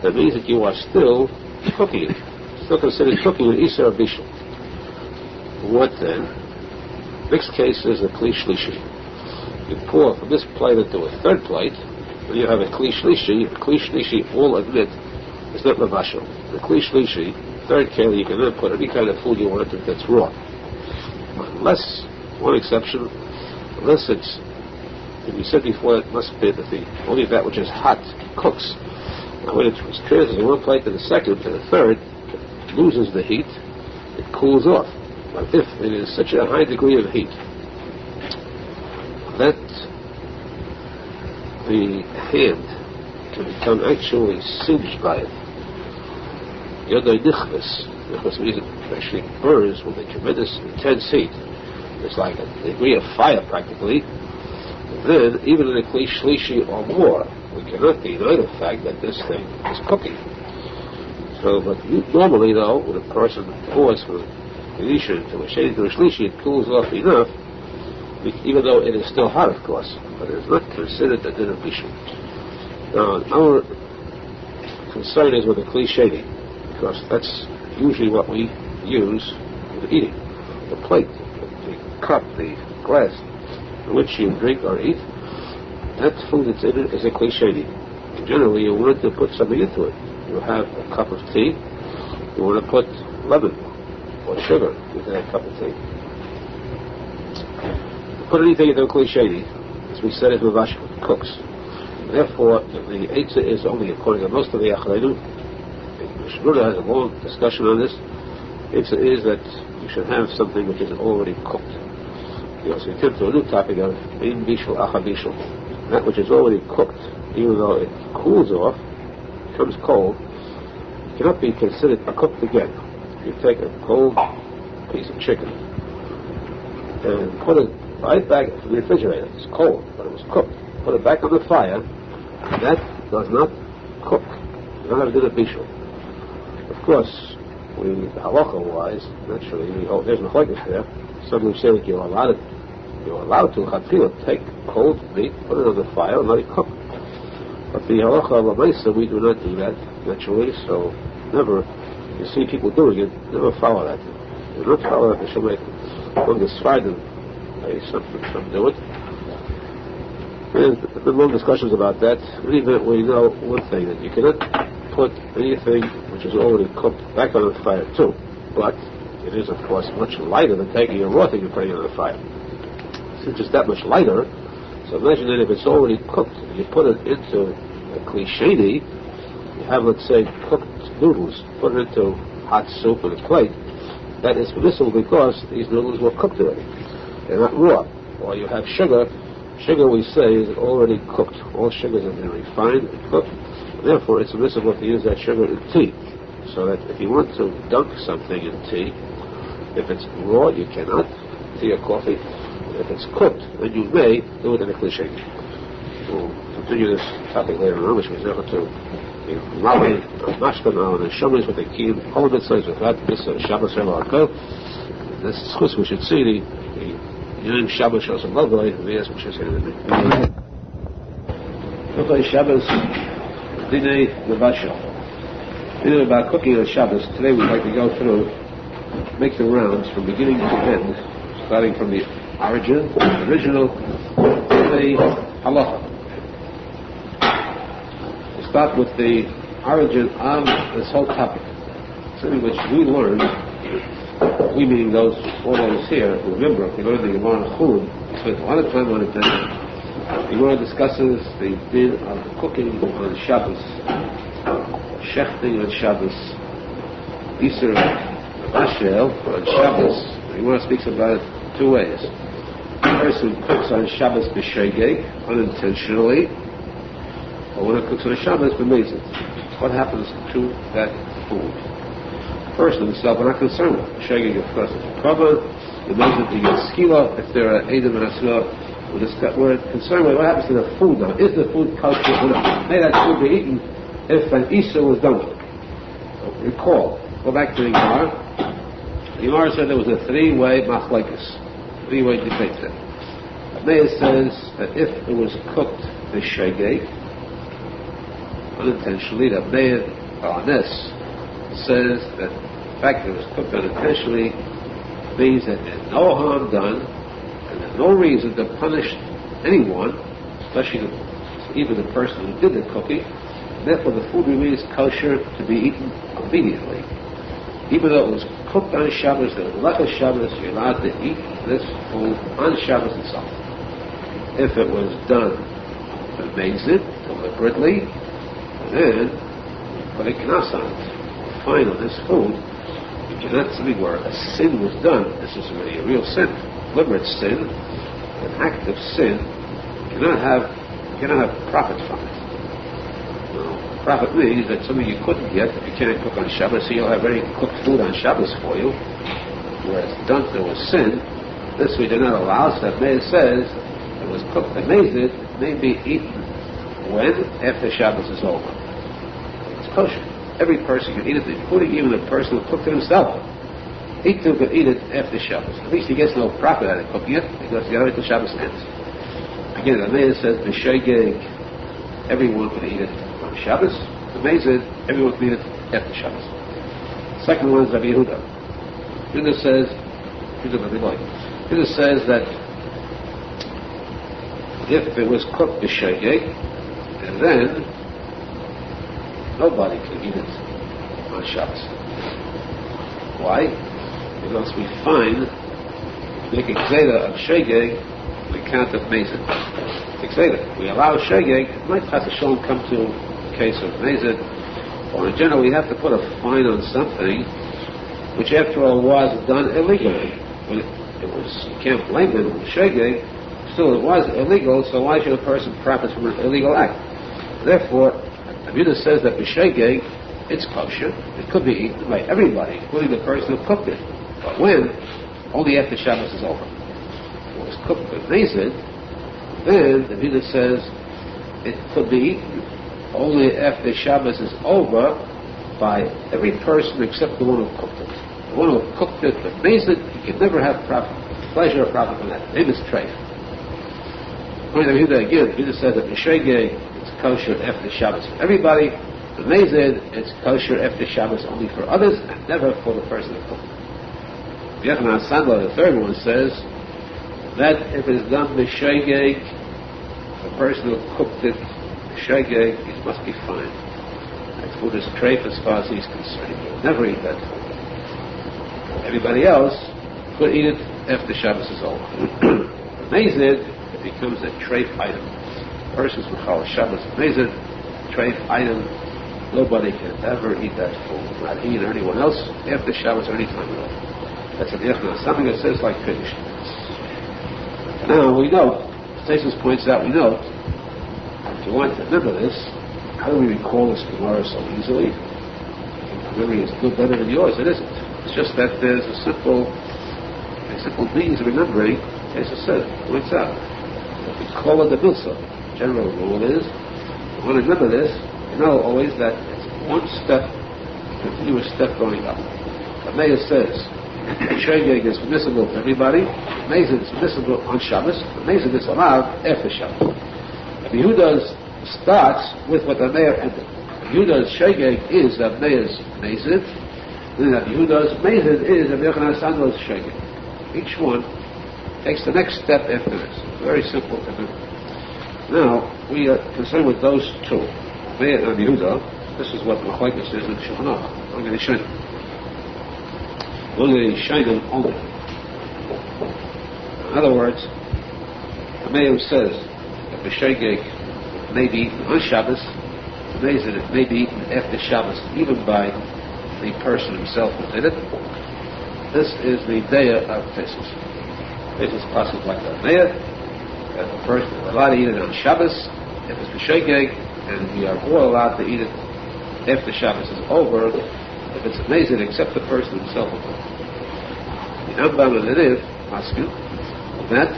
that means that you are still cooking it. Still considered cooking an Isser Bishul. What then? Next case is a Kli Shlishi. You pour from this plate into a third plate, and you have a Kli Shlishi. The Kli Shlishi, all admit, is not Mavashal. The Kli Shlishi, third keli, you can then put any kind of food you want that's raw. Unless, one exception, unless it's, as we said before, it must be that only that which is hot cooks. Now when it transfers from one plate to the second to the third, it loses the heat, it cools off. But if it is such a high degree of heat that the hand can become actually singed by it, Yodai Nichves means it actually burns with a tremendous intense heat. It's like a degree of fire practically. Then, even in a Kli Shlishi or more, we cannot deny the fact that this thing is cooking. So, but normally though, when a person pours from Kedisha to a Sheni to a Shlishi, it cools off enough, even though it is still hot, of course, but it is not considered a din of Bishul. Now, our concern is with the Kli Sheni, because that's usually what we use in eating. The plate, the cup, the glass in which you drink or eat, that food that's in it is a Kli Sheni. Generally, you want to put something into it. You have a cup of tea, you want to put lemon or sugar into that cup of tea. Put anything into a Kli Sheni, as we said, is Mavash, cooks. Therefore, the Eitzah is only, according to most of the Acharayim, the Shulchan has a long discussion on this. Eitzah is that you should have something which is already cooked. You know, so we come to a new topic of Ein Bishul, Acha Bishul. That which is already cooked, even though it cools off, becomes cold, cannot be considered cooked again. You take a cold piece of chicken and put it right back in the refrigerator. It's cold, but it was cooked. Put it back on the fire. That does not cook. You don't have to do the bishul. Of course, halacha-wise, naturally, there's no focus there. Some would say that you're allowed to chatchila take cold meat, put it on the fire, and let it cook. But the halacha of Amaisa, we do not do that naturally. So never, you see people doing it, never follow that. Do not follow that. They should make on the side and some do it. And there have been long discussions about that. In any event, we know one thing, that you cannot put anything which is already cooked back on the fire too. But it is, of course, much lighter than taking a raw thing and putting it on the fire. Since it's that much lighter, so imagine that if it's already cooked, and you put it into a Kli Sheni, you have, let's say, cooked noodles, put it into hot soup in a plate, that is permissible because these noodles were cooked already. They're not raw. Or you have sugar. Sugar, we say, is already cooked. All sugars have been refined and cooked. Therefore, it's permissible to use that sugar in tea. So that if you want to dunk something in tea, if it's raw, you cannot, tea or coffee. If it's cooked, then you may do it in a Kli Sheni. We'll continue this topic later on, which we're going to Mashkan and Shomis with the key elements of that. This Shabbos Aharon. This is we should see the Yom Shabbos shows a lovely ideas which is here with me. Okay, Shabbos Dinei Levashel. About cooking on Shabbos. Today we'd like to go through, make the rounds from beginning to end, starting from the origin, the original, to the Halacha. We start with the origin of this whole topic. Something which we learned, we meaning all those here, remember, if you learn the Gemara Chulun, we spent a lot of time on it then. The Gemara discusses the din of cooking on Shabbos, shechting on Shabbos, Isser Rashel on Shabbos. The Gemara speaks about it two ways. A person cooks on Shabbos b'shegeg, unintentionally, or when it cooks on Shabbos b'mezid. What happens to that food? The person himself, we're not concerned with. B'shegeg, of course, is covered. The mezid, you get skila. If there are edim and asla, we're concerned with what happens to the food now. Is the food kosher or not? May that food be eaten if an Isser was done with it? So recall, go back to the Gemara. The Gemara said there was a three-way machlekes, three-way debate there. Meir says that if it was cooked b'shegeg, unintentionally, the Meir on this says that the fact that it was cooked unintentionally means that there's no harm done and there's no reason to punish anyone, especially even the person who did the cooking. Therefore, the food remains kosher to be eaten immediately. Even though it was cooked on Shabbos, the Halacha Shabbos, you're allowed to eat this food on Shabbos itself. If it was done amazing, deliberately, then put a knas on it. Fine on this food. You cannot say where a sin was done. This is already a real sin, deliberate sin, an act of sin. You cannot have profit from it. Profit means that something you couldn't get if you can't cook on Shabbos, so you'll have ready cooked food on Shabbos for you. Whereas done there was sin, this we do not allow. So that Meir says it was cooked amazing, it may be eaten when? After Shabbos is over. It's kosher. Every person can eat it, including even the person who cooked it himself. He too can eat it after Shabbos. At least he gets no profit out of cooking it because he got it till Shabbos ends. Again, the Meir says b'shegeg, everyone can eat it on Shabbos. Amazing, everyone can eat it after Shabbos. Second one is Rabbi Yehuda. Yehuda says that if it was cooked b'shegeg, and then nobody can eat it on Shabbos. Why? Because we find making zeta of shegeg the count of mezid. We allow shegeg. It might have to show come to a case of mezid, or in general we have to put a fine on something which after all was done illegally. You can't blame them for shegeg. Still, it was illegal, so why should a person profit from an illegal act? Therefore, Yehuda says that b'shegeg, it's kosher. It could be eaten by everybody, including the person who cooked it. But when? Only after Shabbos is over. If it was cooked with mezid, then the Yehuda says it could be eaten only after Shabbos is over by every person except the one who cooked it. The one who cooked it with mezid, he can never have pleasure or profit from that. Name is treif. According to Yehuda again, Yehuda says that b'shegeg, it's kosher after Shabbos for everybody. The mezid, it's kosher after Shabbos only for others and never for the person who cooked it. Menachem Mendel Schneerson, the third one, says that if it's done b'shegeg, the person who cooked it b'shegeg, it must be fine. That food is treif as far as he's concerned. He will never eat that food. Everybody else could eat it after Shabbos is over. The mezid, it becomes a treif item. Persons who call Shabbos mezid, treif item. Nobody can ever eat that food, not he or anyone else, after Shabbos or any time at all. That's a diachna, something that says like Kiddush. Now we note, Stasis points out, we note, if you want to remember this, how do we recall this Gemara so easily? Memory is good, better than yours. It isn't. It's just that there's a simple means of remembering. Stasis said, points out. If we call it the milsa, general rule is, if you want to remember this, you know always that it's one step, continuous step going up. The Meir says, shegeg is permissible for everybody. Mezid is permissible on Shabbos. Mezid is allowed after Shabbos. Rabbi Yehuda starts with what the Meir ended. Rabbi Yehuda's shegeg is the Meir's mezid. Then Rabbi Yehuda's mezid is Rabbi Nachman Sandel's shegeg. Each one takes the next step after this. Very simple to do. Now we are concerned with those two. Meir and Rabbi Yehuda. This is what the Machlokes is in Shulchan. I'm going to show you. Only Shainim only. In other words, the Meir says that the shegeg may be eaten on Shabbos, the mezid it may be eaten after Shabbos, even by the person himself who did it. This is the day of Teshuva. This is possible like the Meir, that the person is allowed to eat it on Shabbos, if it's the shegeg, and we are all allowed to eat it after Shabbos is over, if it's amazing, except the person himself. The Rambam and the Riv ask you that,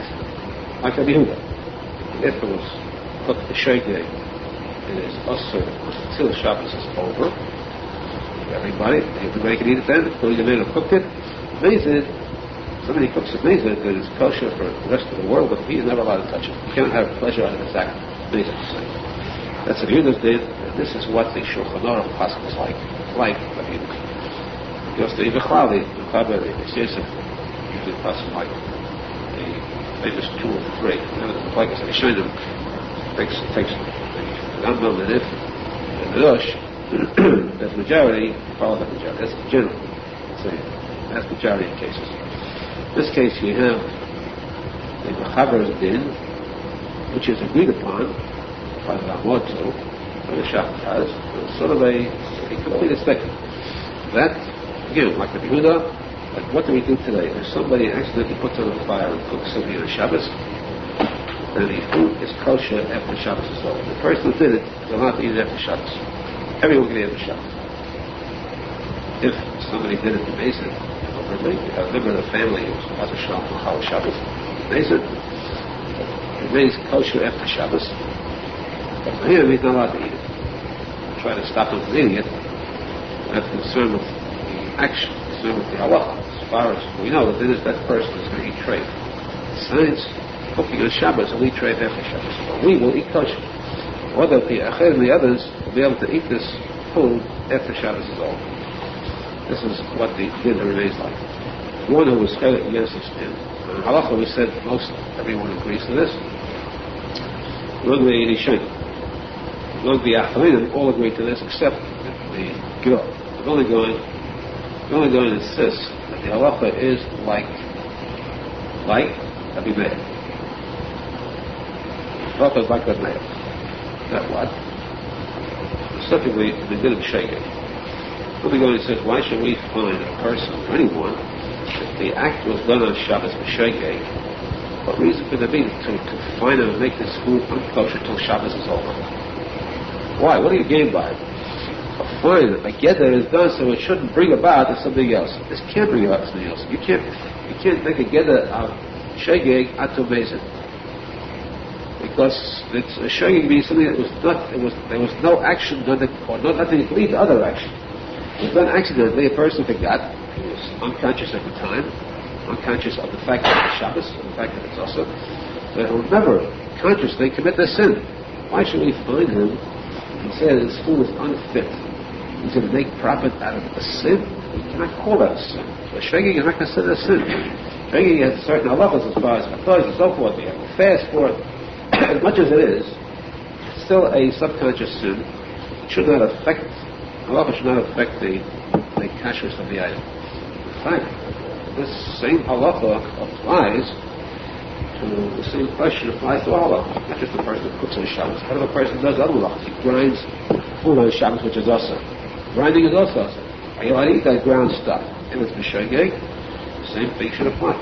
like Rabbi Yehuda, if it was cooked the shegeg, it is also until Shabbos is over. Everybody can eat it then, including the man who cooked it. Amazing, somebody cooks amazing, that is kosher for the rest of the world, but he is never allowed to touch it. You can't have pleasure out of this act. Amazing. That's what Yehuda's did, and this is what the Shulchan Aruch posek is like Rabbi Yehuda. Because the Bechlali, the Chaber, the Yosef, usually posek like the famous 2 or 3. Like I said, Yishanim takes the Rambam and If and the Rosh, that majority follow that majority. That's general. That's majority in cases. In this case, you have the Mechaber's din, which is agreed upon by the Ramot too, by the Shach has, sort of a complete spectrum. That, again, like the Yehuda, like what do we do today? If somebody accidentally puts on the fire and cooks something on Shabbos, then the food is kosher after Shabbos is over. The person who did it is allowed to eat it after Shabbos. Everyone can eat it after Shabbos. If somebody did it to Mason, a member of the family who was Pastor Shalom for Shabbos, Mason, it remains kosher after Shabbos. But for him, he's not allowed to eat it. Try to stop him from eating it. That's concerned with the action, concerned with the halacha. As far as we know, that that person is going to eat treif. Besides cooking on Shabbos, he'll eat treif after Shabbos. But we will eat kosher. Whether the Aharon and the others will be able to eat this food after Shabbos is over. This is what the din remains like. One who was credit against this din. In Halacha, we said everyone agrees to this. The Aharon all agree to this except the kiruv. We're only going to insist that the Halacha is like Rabbi Meir. The Halacha is like Rabbi Meir. That what? Specifically, the din of shaking. We're going to say, why should we find a person or anyone if the act was done on Shabbos for shaking? What reason could there be to find and make this food unkosher till Shabbos is over? Why? What do you gain by it? A fine, a geder is done so it shouldn't bring about something else. This can't bring about something else. You can't make a geder of shaking atu bezin. Because it's a shaking means something that was not, there was no action done or nothing to lead to other action. It was done accidentally, a person forgot, he was unconscious at the time, unconscious of the fact that it's Shabbos, of the fact that it's also, so he'll never consciously commit the sin. Why should we find him and say that his food is unfit? He's going to make profit out of a sin? We cannot call that a sin. So shaking is not considered a sin. Shaking has certain halachas as far as matters and so forth. We have to fast for it. As much as it is, it's still a subconscious sin. It should not affect, halacha should not affect the kashrus of the item. In fact, this same halacha applies to the same question applies to all halacha. Not just the person who cooks on Shabbos. What if a person does other halachas? He grinds food on Shabbos, which is also. Grinding is also also. Are you allowed to eat that ground stuff? If it's b'shogeg, the same thing should apply.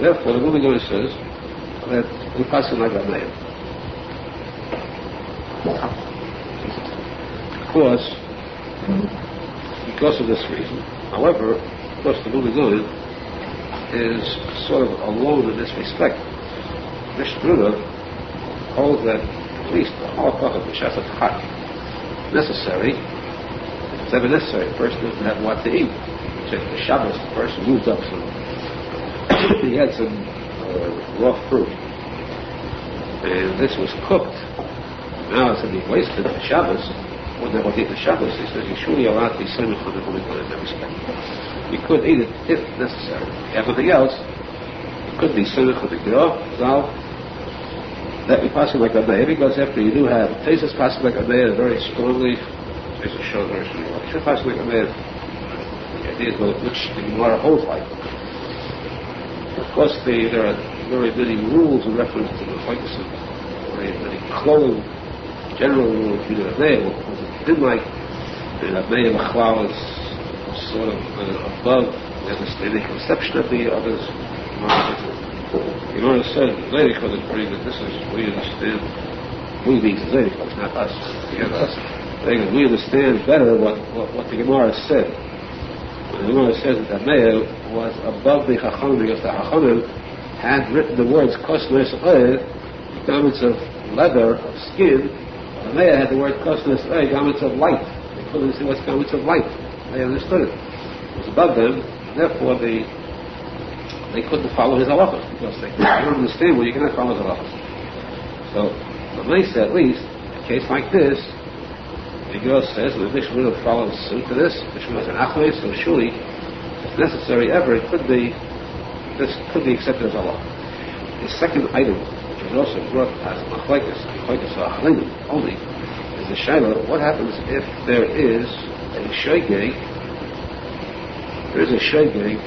Therefore, the Moving Goy says that we pass it like a man. Because of this reason. However, of course, the Moving Goy is sort of alone in this respect. Mishnah holds that at least the halacha of b'shasat hak necessary. It's ever necessary. The person doesn't have what to eat. So the Shabbos, the person moved up some. He had some raw fruit, and this was cooked. Now it's going to be wasted for Shabbos. Wouldn't have what to eat for Shabbos. He says you're surely allowed to be similar to the Moving Goy in that respect. You could eat it if necessary. Everything else, it could be similar to the kiruv, zal. That we pass it like a day, because after you do have tastes passing like a day very strongly. Tastes show very strongly. You should pass it like a day. The idea is which the Gemara holds like. Of course, there are very many rules in reference to the focus of very many clothing, general rules. You know, they was it didn't like the May of Achlal is sort of above the understanding conception of the others. You know what it says, Zedekot is pretty good. This is, we understand, we means Zedekot, not us. We understand better what the Gemara said. When the Gemara says that the Meir was above the Chachamim, because the Chachamim had written the words Kosnes Oed, garments of leather, of skin. The Meir had the word Kosnes Oed, garments of light. They couldn't see what's garments of light. They understood it. It was above them, therefore they couldn't follow his halachas, because they don't understand well, you cannot follow his halachas. So the Meir said at least, case like this, the girl says, and the Mishnah follows suit to this. Mishnah is an achleis, so surely, if necessary ever, this could be accepted as Allah. The second item, which is also brought as machlekes or achlenim only, is the shaila. What happens if there is a shogeg? There is a shogeg.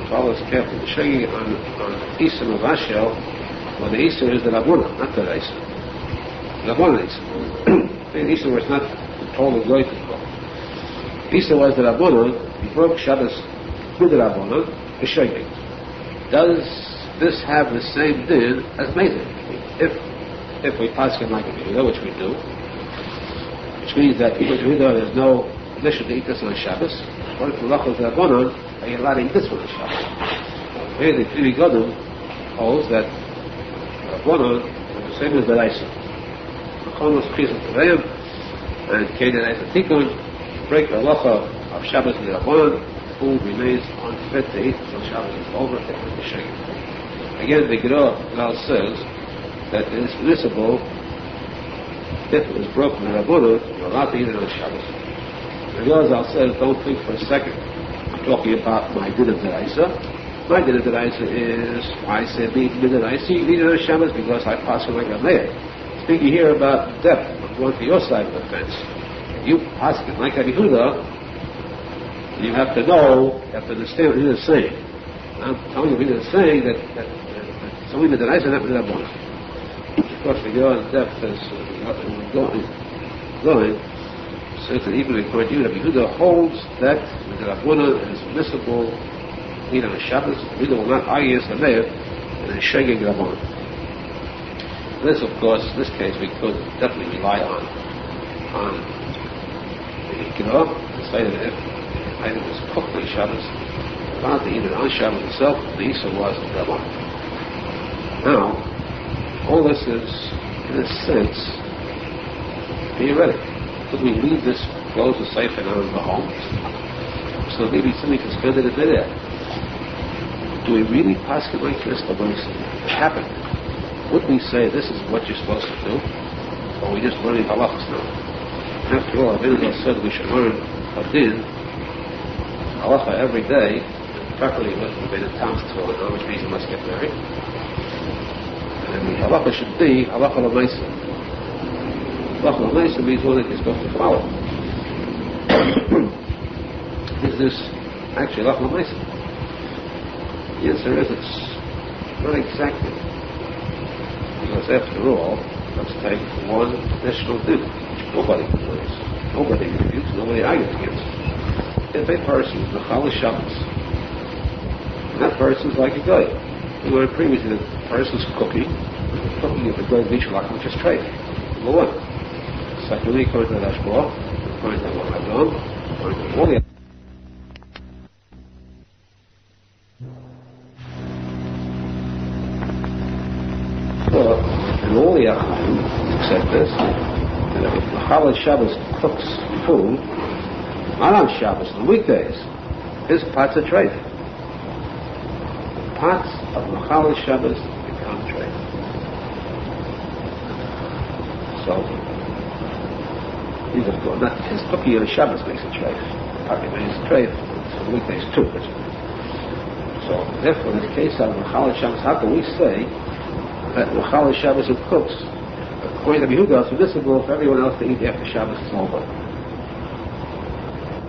Follows carefully. The shogeg on Isa Mavashel, well, the Isa is the Rabuna, not the Isa. The Rabuna Isa. The Isa was not totally going to go. Isa was the Rabuna. He broke Shabbos with the Rabuna, the shogeg. Does this have the same din as Mezid? If we pass it like a Yehuda, which we do, which means that because Yehuda there's no mission to eat this on Shabbos, according to Lachos Rabbanon, are you allowed to eat this one on Shabbos? Here the Tikuney Zohar holds that Rabbanon is the same as the Isa. Chonos Chizot Tevayim and Kedin Eisa Tikun break the halacha of Shabbos the Rabbanon. Food remains unfit to eat until Shabbos is over. The shogeg. Again, the Gemara says that it is permissible if it was broken in Rabbanon, you're allowed to eat it on Shabbos. The Arizal says, don't think for a second. I'm talking about my din of deraisa. My din of deraisa is, I say being din of deraisa, you eat it on Shabbos because I pass it like a mayor. Speaking here about depth, I'm going to your side of the fence. If you pass it like a Yehuda, you have to know, you have to understand what he is saying. I'm telling you, he is saying that something that I said happened to that one. Of course, the girl in depth is going, says that even according to you, Rabbi Yehuda holds that the Rabbuna is permissible eat on a Shabbos. Yehuda will not argue against the mayor and is shogeg Rabbuna. This, of course, in this case, we could definitely rely on the kiruv, to say that if item was cooked on Shabbos, allowed to eat it on Shabbos itself, the Isa was the Rabban. Now, all this is, in a sense, theoretic. Could we leave this, close the safe and out of the home? So maybe somebody can spend it a day there. Do we really pass it like this? Or what happened? Would we say this is what you're supposed to do? Or are we just learning halachas now? After all, Arizal said we should learn a din halacha every day, preferably with the Tom's Torah, which means you must get married. And the halacha should be halacha l'maisa. Halacha l'maisa means one that you're supposed to follow. Is this actually halacha l'maisa? The answer is it's not exactly. Because after all, let's take one additional din, which nobody complains, nobody refutes, nobody argues against. If a person is mechal Shabbos, and that person is like a guy. We learned previously that the person is cooking of the goy b'shalach, which is trade. Number one. Secondly, according to the Hashbah, according to Aharon, according to all the and all the Aharon accept this, that if mechal Shabbos cooks food, not on Shabbos, on weekdays, his pots are treif. The pots of Mechal Shabbos become treif. So, these are not his cookie on Shabbos makes it treif. The pot remains treif on weekdays too. So, therefore, in the case of Mechal Shabbos, how can we say that Mechal Shabbos who cooks, according to Yehuda, is permissible for everyone else to eat after Shabbos is over?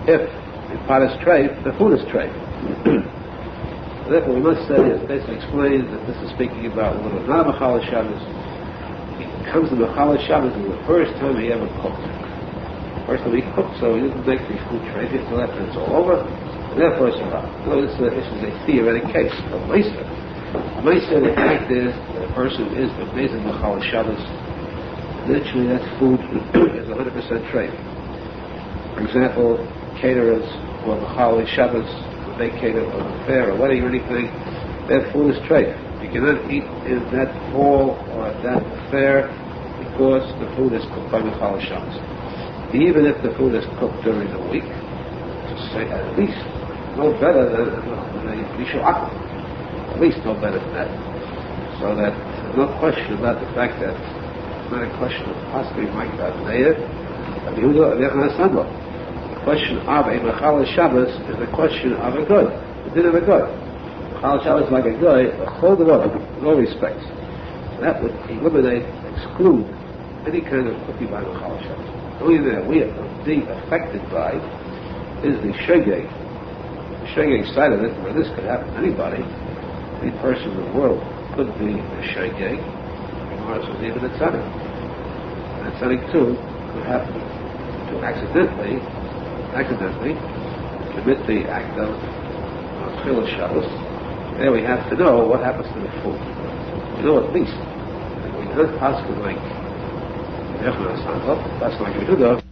If the pot is treif, the food is treif. Therefore, we must say, as basically explains, that this is speaking about when it was not a Mechal Shabbos. He comes to Mechal Shabbos is the first time he ever cooked. First time he cooked, so he didn't make the food treif until after it's all over. And therefore, it's allowed. So this is a theoretic case. But Meiser, the fact is that a person is amazing Mechal Shabbos. Literally, that food is 100% treif. For example, caterers who are Mechal Shabbos, when they cater for a fair or wedding or anything, their food is treif. You cannot eat in that hall or at that fair because the food is cooked by Mechal Shabbos. Even if the food is cooked during the week, to say at least no better than the Mishal Akal. At least no better than that. So that there's no question about the fact that It's not a question of possibly Mike Abneir, of Yehuda, of Yechon HaSandla. The question of a Mechal Shabbos is the question of a good. The din of a good. Mechal Shabbos like a good, a whole develop, in all respects. That would eliminate, exclude any kind of cookie by Mechal Shabbos. The only thing that we are being affected by is the shogeg. The shogeg side of it, where this could happen to anybody. Any person in the world could be a shogeg. Mars was even a tzadik. And a tzadik too could happen to accidentally commit the act of Chilul Shabbos. There we have to know what happens to the food. We know at least that we not possibly like Menachem Mendel Schneerson, that's like Yehuda.